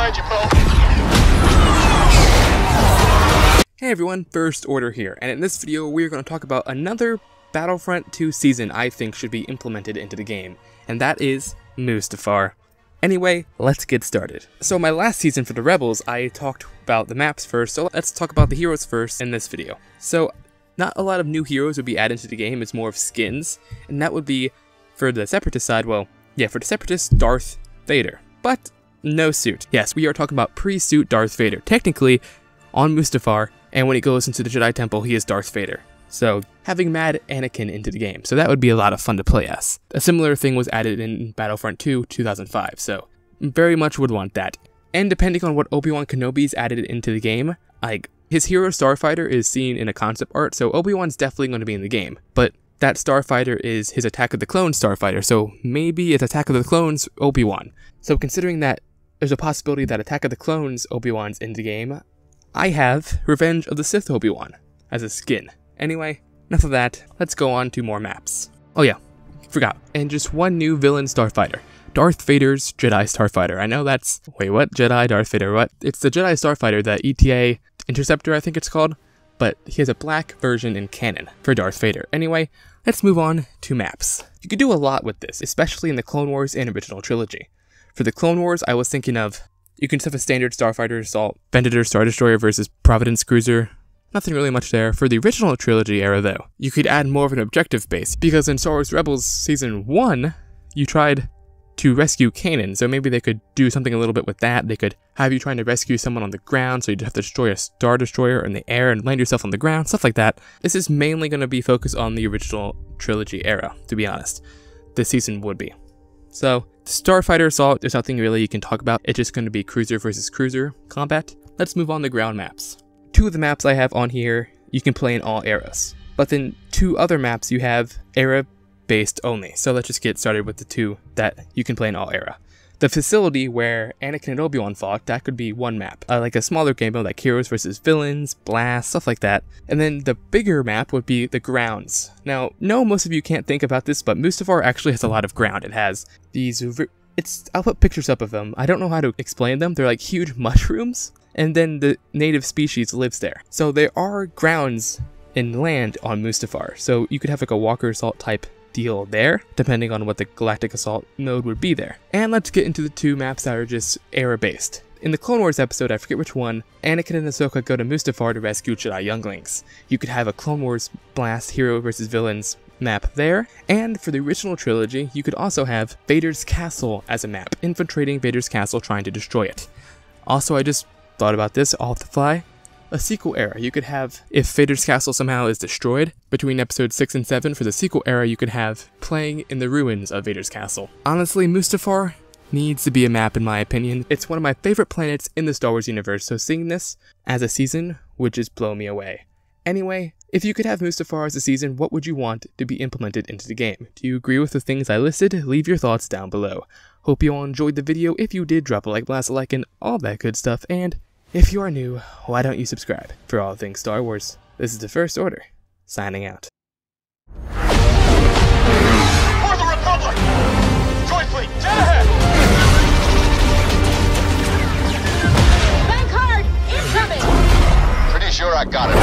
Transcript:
behind you, Paul. Hey everyone, First Order here, and in this video we're going to talk about another Battlefront 2 season I think should be implemented into the game, and that is Mustafar. Anyway, let's get started. So my last season for the Rebels, I talked about the maps first, so let's talk about the heroes first in this video. So, not a lot of new heroes would be added to the game, it's more of skins, and that would be, for the Separatist side, well, yeah, for the Separatist, Darth Vader. But, no suit. Yes, we are talking about pre-suit Darth Vader. Technically, on Mustafar, and when he goes into the Jedi Temple, he is Darth Vader. So, having Mad Anakin into the game, so that would be a lot of fun to play as. A similar thing was added in Battlefront 2, 2005, so very much would want that. And depending on what Obi-Wan Kenobi's added into the game, like, his hero Starfighter is seen in a concept art, so Obi-Wan's definitely going to be in the game. But that Starfighter is his Attack of the Clones Starfighter, so maybe it's Attack of the Clones Obi-Wan. So considering that there's a possibility that Attack of the Clones Obi-Wan's in the game, I have Revenge of the Sith Obi-Wan as a skin. Anyway, enough of that, let's go on to more maps. Oh yeah, forgot. And just one new villain Starfighter. Darth Vader's Jedi Starfighter. I know that's... Wait, what? Jedi Darth Vader, what? It's the Jedi Starfighter, the ETA Interceptor I think it's called. But he has a black version in canon for Darth Vader. Anyway, let's move on to maps. You could do a lot with this, especially in the Clone Wars and Original Trilogy. For the Clone Wars, I was thinking of... You can just have a standard Starfighter assault, Venator Star Destroyer versus Providence Cruiser. Nothing really much there. For the original trilogy era though, you could add more of an objective base, because in Star Wars Rebels Season 1, you tried to rescue Kanan, so maybe they could do something a little bit with that. They could have you trying to rescue someone on the ground, so you'd have to destroy a Star Destroyer in the air and land yourself on the ground, stuff like that. This is mainly going to be focused on the original trilogy era, to be honest. This season would be. So, the Starfighter Assault, there's nothing really you can talk about. It's just going to be cruiser versus cruiser combat. Let's move on to ground maps. Two of the maps I have on here, you can play in all eras. But then two other maps you have era-based only. So let's just get started with the two that you can play in all era. The facility where Anakin and Obi-Wan fought, that could be one map. Like a smaller game mode like Heroes versus Villains, Blast, stuff like that. And then the bigger map would be the grounds. Now, no, most of you can't think about this, but Mustafar actually has a lot of ground. It has these... I'll put pictures up of them. I don't know how to explain them. They're like huge mushrooms. And then the native species lives there. So there are grounds and land on Mustafar. So you could have like a Walker Assault type deal there, depending on what the Galactic Assault node would be there. And let's get into the two maps that are just era-based. In the Clone Wars episode, I forget which one, Anakin and Ahsoka go to Mustafar to rescue Jedi younglings. You could have a Clone Wars Blast Hero versus Villains map there, and for the original trilogy, you could also have Vader's Castle as a map, infiltrating Vader's Castle trying to destroy it. Also, I just thought about this off the fly. A sequel era, you could have, if Vader's Castle somehow is destroyed, between episodes 6 and 7 for the sequel era, you could have playing in the ruins of Vader's Castle. Honestly, Mustafar needs to be a map in my opinion. It's one of my favorite planets in the Star Wars universe, so seeing this as a season would just blow me away. Anyway, if you could have Mustafar as a season, what would you want to be implemented into the game? Do you agree with the things I listed? Leave your thoughts down below. Hope you all enjoyed the video. If you did, drop a like, blast a like, and all that good stuff. And if you are new, why don't you subscribe for all things Star Wars? This is the First Order, signing out. For the Republic! Joint Fleet, dead ahead! Bank hard! Incoming! Pretty sure I got it.